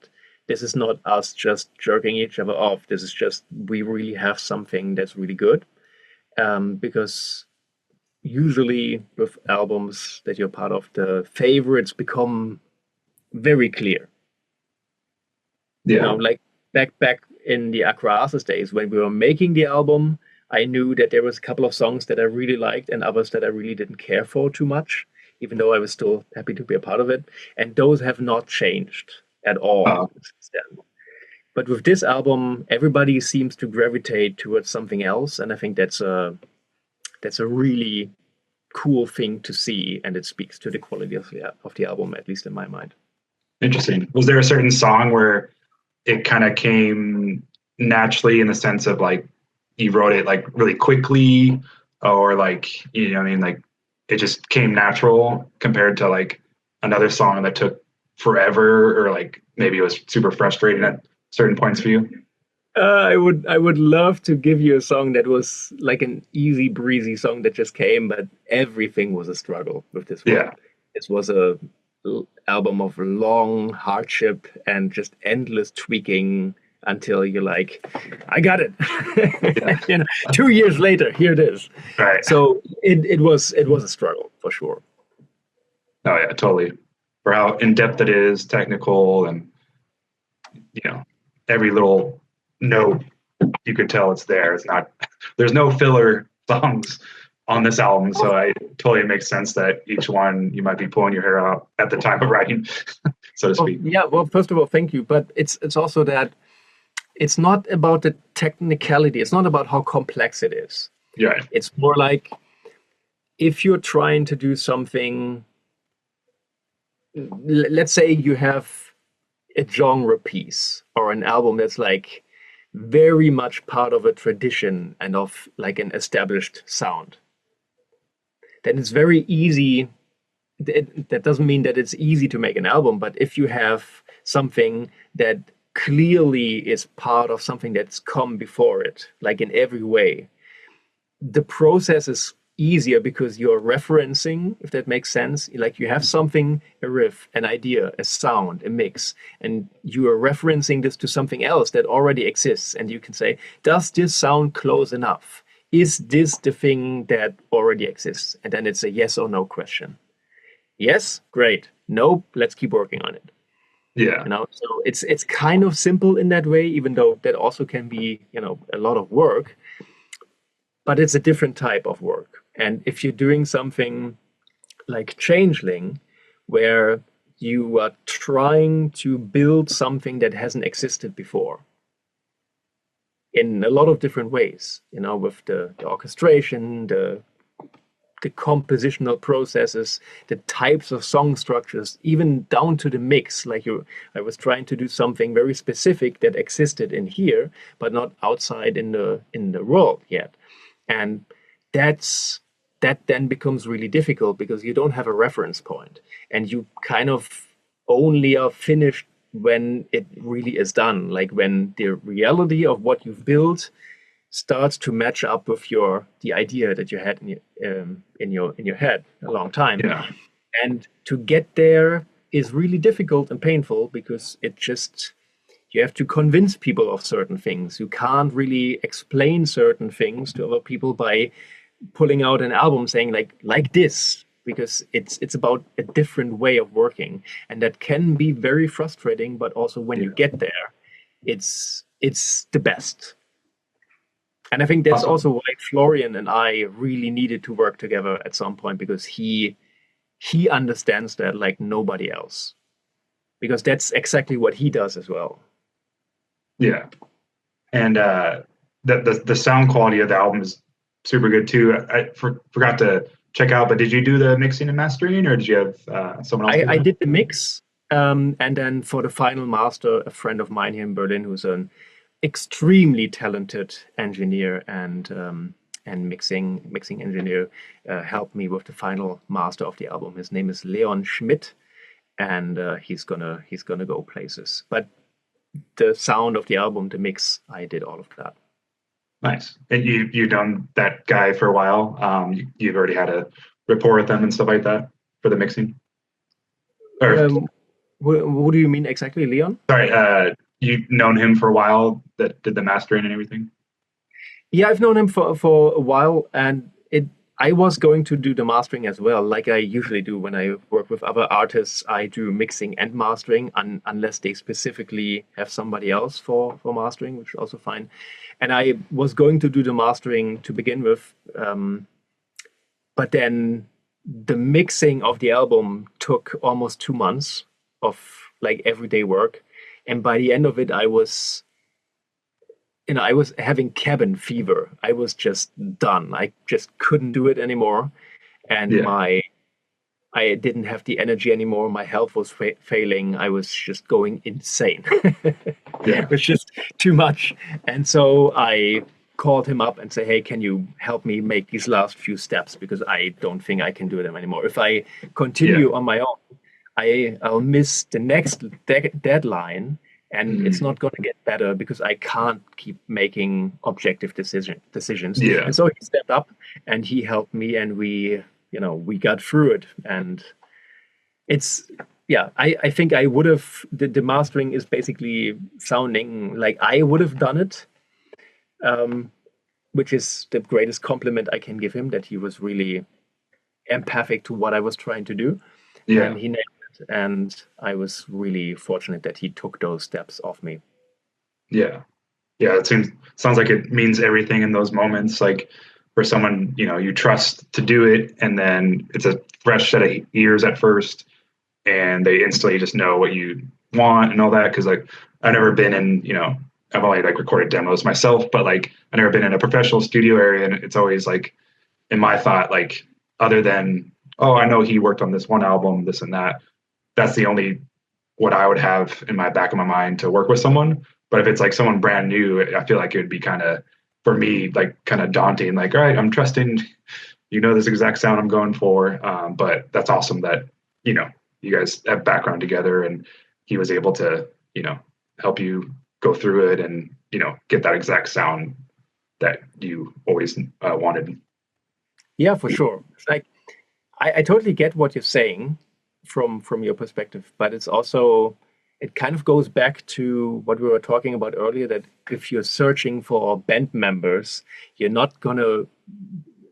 this is not us just jerking each other off. This is just, we really have something that's really good. Because usually with albums that you're part of, the favorites become very clear. Yeah. Like back in the Acroasis days when we were making the album, I knew that there was a couple of songs that I really liked and others that I really didn't care for too much, even though I was still happy to be a part of it. And those have not changed at all since then. But with this album, everybody seems to gravitate towards something else, and I think that's a really cool thing to see, and it speaks to the quality of the album, at least in my mind. Interesting. Was there a certain song where it kind of came naturally in the sense of like you wrote it like really quickly, or like, you know what I mean, like it just came natural compared to like another song that took forever, or like maybe it was super frustrating at certain points for you? I would love to give you a song that was like an easy breezy song that just came, but everything was a struggle with this one. Yeah. This was a album of long hardship and just endless tweaking until you're like, I got it. Yeah. 2 years later, here it is. Right. So it was a struggle for sure. Oh yeah, totally. For how in depth it is, technical, and every little note you could tell it's there. It's not. There's no filler songs on this album, so it totally makes sense that each one you might be pulling your hair out at the time of writing, so to speak. Yeah. Well, first of all, thank you. But it's also that it's not about the technicality. It's not about how complex it is. Yeah. It's more like if you're trying to do something. Let's say you have a genre piece or an album that's like very much part of a tradition and of like an established sound. Then it's very easy. That doesn't mean that it's easy to make an album, but if you have something that clearly is part of something that's come before it, like in every way, the process is easier because you're referencing, if that makes sense. Like you have something, a riff, an idea, a sound, a mix, and you are referencing this to something else that already exists. And you can say, does this sound close enough? Is this the thing that already exists? And then it's a yes or no question. Yes, great. No, let's keep working on it. Yeah. So it's kind of simple in that way, even though that also can be, a lot of work. But it's a different type of work. And if you're doing something like Changeling, where you are trying to build something that hasn't existed before in a lot of different ways, with the orchestration, the compositional processes, the types of song structures, even down to the mix. Like I was trying to do something very specific that existed in here, but not outside in the world yet. And that then becomes really difficult because you don't have a reference point, and you kind of only are finished when it really is done, like when the reality of what you've built starts to match up with the idea that you had in your head a long time. Yeah. And to get there is really difficult and painful because you have to convince people of certain things. You can't really explain certain things to other people by pulling out an album saying like this, because it's about a different way of working, and that can be very frustrating. But also when you get there, it's the best. And I think that's also why Florian and I really needed to work together at some point, because he understands that like nobody else, because that's exactly what he does as well. Yeah, and the sound quality of the album is super good too. I forgot to check out, but did you do the mixing and mastering, or did you have someone else? I did the mix, and then for the final master, a friend of mine here in Berlin, who's an extremely talented engineer and mixing engineer, helped me with the final master of the album. His name is Leon Schmidt, and he's gonna go places. But the sound of the album, the mix, I did all of that. Nice. And you've done that guy for a while. You've already had a rapport with them and stuff like that for the mixing. What do you mean exactly, Leon? Sorry, you've known him for a while that did the mastering and everything? Yeah, I've known him for a while, and I was going to do the mastering as well, like I usually do when I work with other artists. I do mixing and mastering, unless they specifically have somebody else for mastering, which is also fine. And I was going to do the mastering to begin with, but then the mixing of the album took almost 2 months of like everyday work. And by the end of it, I was having cabin fever. I was just done. I just couldn't do it anymore. And I didn't have the energy anymore. My health was failing. I was just going insane. It was just too much. And so I called him up and said, hey, can you help me make these last few steps? Because I don't think I can do them anymore. If I continue on my own, I'll miss the next deadline. And it's not going to get better because I can't keep making objective decisions. Yeah. And so he stepped up and he helped me, and we got through it. And I think I would have, the mastering is basically sounding like I would have done it, which is the greatest compliment I can give him, that he was really empathic to what I was trying to do. Yeah. And he nailed it. And I was really fortunate that he took those steps off me. Yeah. Yeah, it sounds like it means everything in those moments. Like for someone, you trust to do it, and then it's a fresh set of ears at first, and they instantly just know what you want and all that. Because like I've never been in, I've only like recorded demos myself, but like I've never been in a professional studio area, and it's always like in my thought, like other than, oh, I know he worked on this one album, this and that. That's the only what I would have in my back of my mind to work with someone. But if it's like someone brand new, I feel like it would be kind of, for me, like kind of daunting. Like, all right, I'm trusting, this exact sound I'm going for. But that's awesome that, you guys have background together, and he was able to, help you go through it and, get that exact sound that you always wanted. Yeah, for sure. It's like, I totally get what you're saying from your perspective, but it's also, it kind of goes back to what we were talking about earlier, that if you're searching for band members, you're not gonna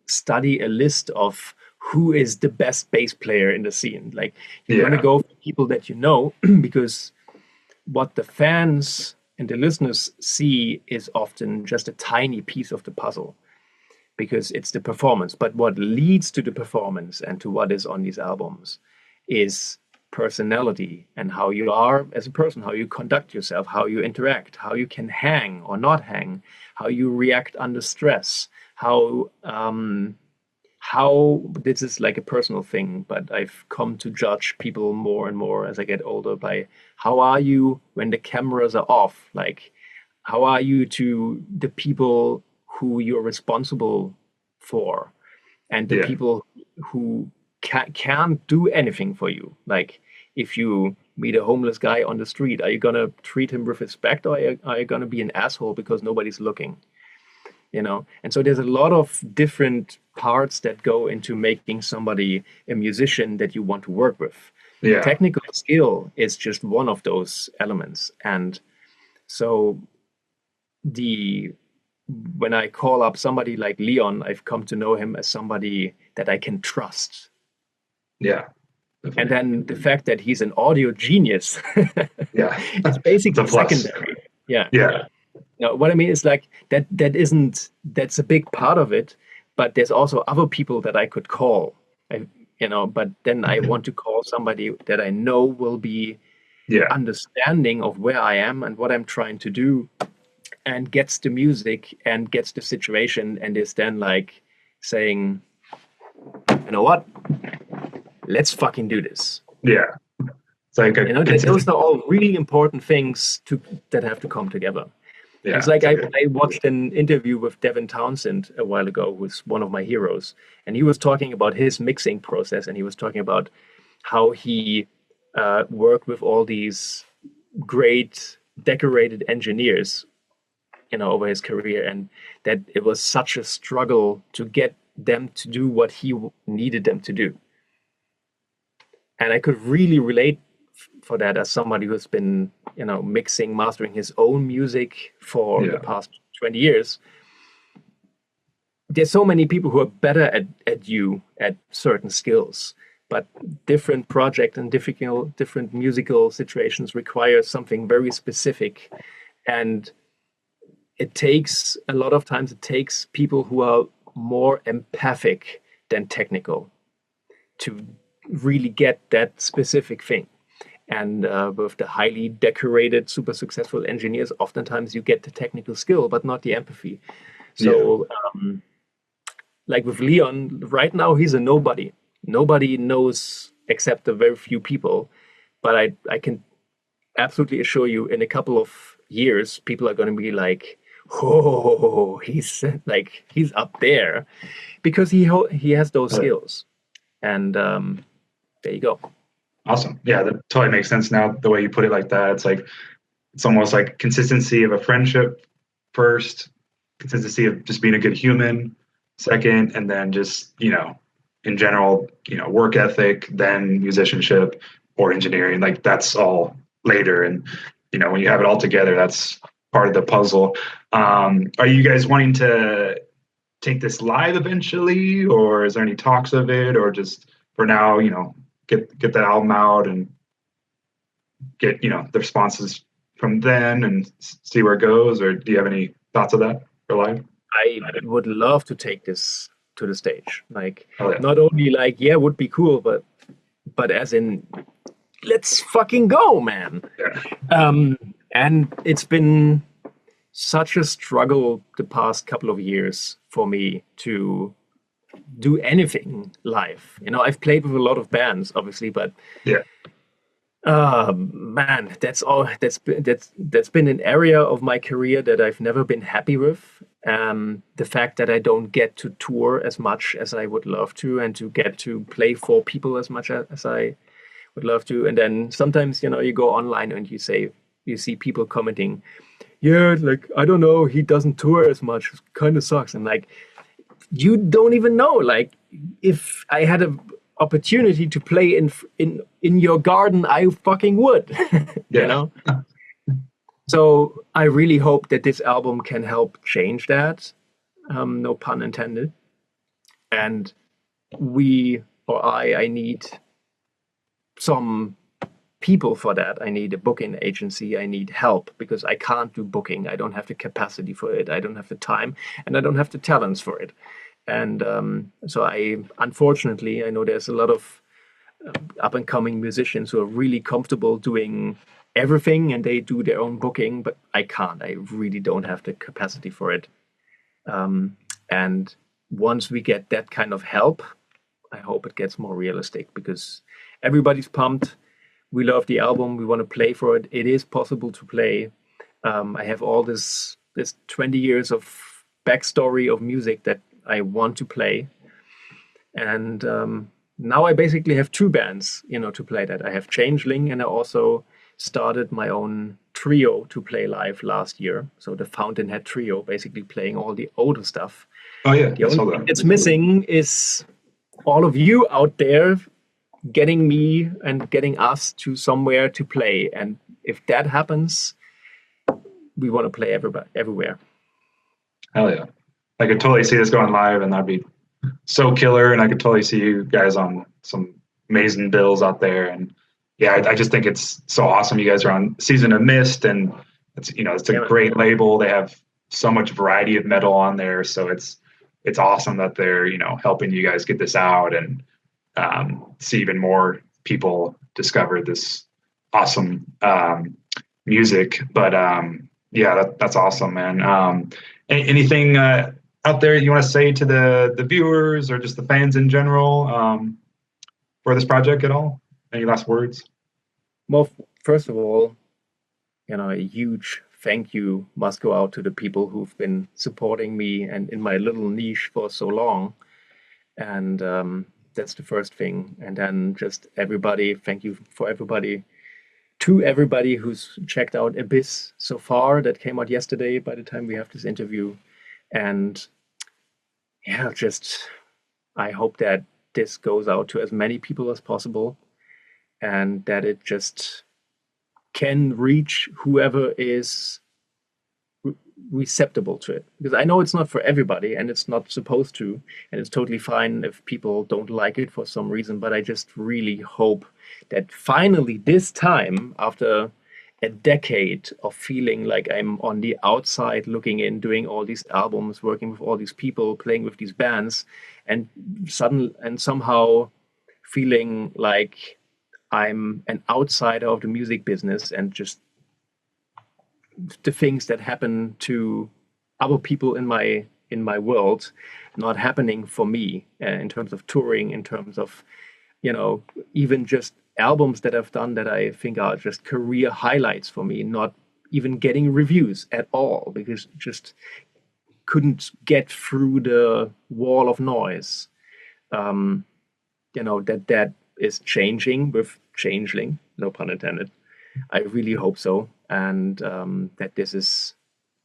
study a list of who is the best bass player in the scene. Like you're gonna go for people that you know, because what the fans and the listeners see is often just a tiny piece of the puzzle, because it's the performance. But what leads to the performance and to what is on these albums is personality, and how you are as a person, how you conduct yourself, how you interact, how you can hang or not hang, how you react under stress, how this is like a personal thing, but I've come to judge people more and more as I get older by how are you when the cameras are off? Like, how are you to the people who you're responsible for, and the people who can't do anything for you. Like if you meet a homeless guy on the street, are you going to treat him with respect, or are you going to be an asshole because nobody's looking? And so there's a lot of different parts that go into making somebody a musician that you want to work with. Yeah. Technical skill is just one of those elements. And so when I call up somebody like Leon, I've come to know him as somebody that I can trust. Yeah. And then the fact that he's an audio genius, yeah, it's basically it's a plus. secondary. Yeah. Yeah. What I mean is like that's a big part of it, but there's also other people that I could call, but then I want to call somebody that I know will be understanding of where I am and what I'm trying to do, and gets the music and gets the situation, and is then like saying, you know what, let's fucking do this. Yeah. It's like those are all really important things that have to come together. Yeah, it's like I watched an interview with Devin Townsend a while ago, who's one of my heroes, and he was talking about his mixing process, and he was talking about how he worked with all these great decorated engineers, over his career, and that it was such a struggle to get them to do what he needed them to do. And I could really relate for that as somebody who's been, mixing, mastering his own music for the past 20 years. There's so many people who are better at certain skills, but different projects and different musical situations require something very specific. And a lot of times it takes people who are more empathic than technical to really get that specific thing. And with the highly decorated, super successful engineers, oftentimes you get the technical skill, but not the empathy. So, like with Leon, right now he's a nobody. Nobody knows except a very few people. But I can absolutely assure you, in a couple of years, people are going to be like, "Oh, he's up there," because he has those skills. And there you go. Awesome. Yeah, that totally makes sense now, the way you put it like that. It's almost like consistency of a friendship first, consistency of just being a good human second, and then just, in general, work ethic, then musicianship or engineering. Like that's all later. And, when you have it all together, that's part of the puzzle. Are you guys wanting to take this live eventually, or is there any talks of it, or just for now, get that album out and get the responses from then and see where it goes? Or do you have any thoughts of that for live? I would love to take this to the stage. Not only would be cool, but as in, let's fucking go, man. And it's been such a struggle the past couple of years for me to do anything live. I've played with a lot of bands, obviously, but man, that's been an area of my career that I've never been happy with. The fact that I don't get to tour as much as I would love to, and to get to play for people as much as I would love to. And then sometimes, you go online and you see people commenting, I don't know, he doesn't tour as much, it kind of sucks. And you don't even know, if I had an opportunity to play in your garden, I fucking would. So I really hope that this album can help change that, no pun intended. And I need some people for that. I need a booking agency. I need help, because I can't do booking. I don't have the capacity for it. I don't have the time, and I don't have the talents for it. And so unfortunately, I know there's a lot of up-and-coming musicians who are really comfortable doing everything, and they do their own booking, but I can't. I really don't have the capacity for it. And once we get that kind of help, I hope it gets more realistic, because everybody's pumped. We love the album. We want to play for it. It is possible to play. I have all this 20 years of backstory of music that I want to play. And now I basically have two bands, to play that. I have Changeling, and I also started my own trio to play live last year. So the Fountainhead trio, basically playing all the older stuff. Oh yeah, The only thing that's missing is all of you out there getting me and getting us to somewhere to play. And if that happens, we want to play everywhere. Hell yeah. I could totally see this going live, and that'd be so killer. And I could totally see you guys on some amazing bills out there. And yeah, I just think it's so awesome. You guys are on Season of Mist, and it's a great label. They have so much variety of metal on there. So it's awesome that they're, helping you guys get this out and see even more people discover this awesome music. But yeah, that's awesome, man. Anything out there you want to say to the viewers or just the fans in general for this project at all? Any last words? Well, first of all, a huge thank you must go out to the people who've been supporting me and in my little niche for so long. And that's the first thing. And then just everybody, thank you to everybody who's checked out Abyss so far. That came out yesterday by the time we have this interview. And yeah, I hope that this goes out to as many people as possible, and that it just can reach whoever is receptible to it. Because I know it's not for everybody, and it's not supposed to, and it's totally fine if people don't like it for some reason, but I just really hope that finally this time, after a decade of feeling like I'm on the outside looking in, doing all these albums, working with all these people, playing with these bands, and somehow feeling like I'm an outsider of the music business, and just the things that happen to other people in my world not happening for me, in terms of touring, in terms of even just albums that I've done that I think are just career highlights for me, not even getting reviews at all, because just couldn't get through the wall of noise. That is changing with Changeling, no pun intended. I really hope so, and that this is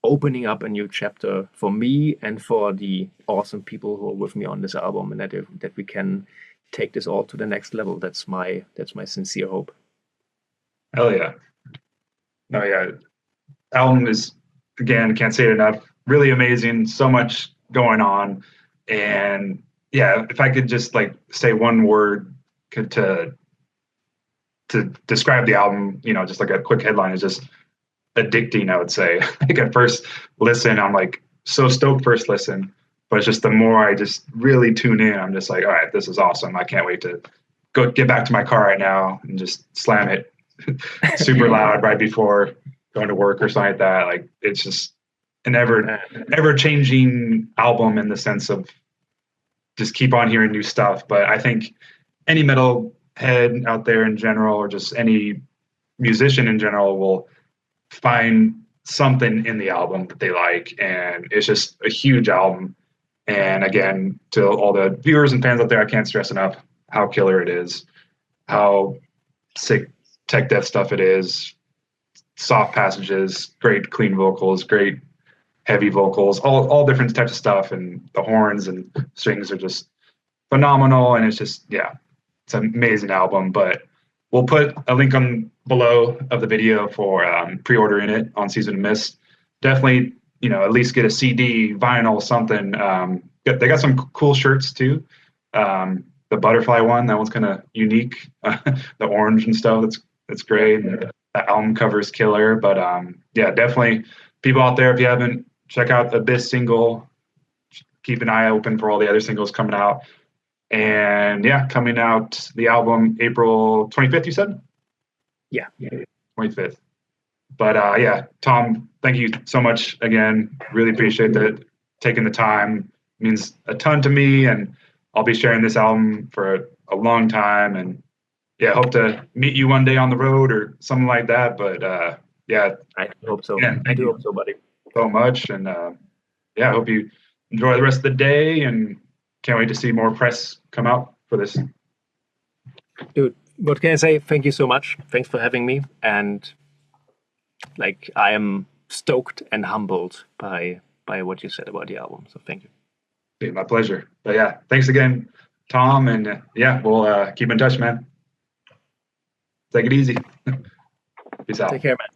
opening up a new chapter for me and for the awesome people who are with me on this album, and that we can take this all to the next level. That's my sincere hope. Hell yeah. No, yeah. Album is, again, can't say it enough, really amazing, so much going on. And yeah, if I could just say one word to describe the album, just like a quick headline, is just addicting, I would say. At first listen, I'm so stoked first listen, but it's just the more I just really tune in, I'm just all right, this is awesome. I can't wait to go get back to my car right now and just slam it super loud right before going to work or something like that. It's just an ever changing album in the sense of just keep on hearing new stuff. But I think any metal head out there in general, or just any musician in general, will find something in the album that they like, and it's just a huge album. And again, to all the viewers and fans out there, I can't stress enough how killer it is, how sick tech death stuff it is, soft passages, great clean vocals, great heavy vocals, all different types of stuff, and the horns and strings are just phenomenal. And it's just, yeah, it's an amazing album. But we'll put a link on below of the video for pre-ordering it on Season of Mist. Definitely, at least get a CD, vinyl, something. They got some cool shirts too. The butterfly one, that one's kind of unique. The orange and stuff, that's great. And the album cover is killer. But yeah, definitely people out there, if you haven't, check out the Abyss single. Keep an eye open for all the other singles coming out. And yeah, coming out the album April 25th, you said? Yeah. 25th. But yeah, Tom, thank you so much again. Really appreciate that, taking the time. It means a ton to me, and I'll be sharing this album for a long time. And yeah, hope to meet you one day on the road or something like that. But yeah, I hope so. Yeah, I do hope so, buddy. So much. And yeah, I hope you enjoy the rest of the day, and can't wait to see more press come out for this. Dude, what can I say? Thank you so much. Thanks for having me. And like, I am stoked and humbled by what you said about the album. So thank you. Dude, my pleasure. But yeah, thanks again, Tom. And yeah, we'll keep in touch, man. Take it easy. Peace out. Take care, man.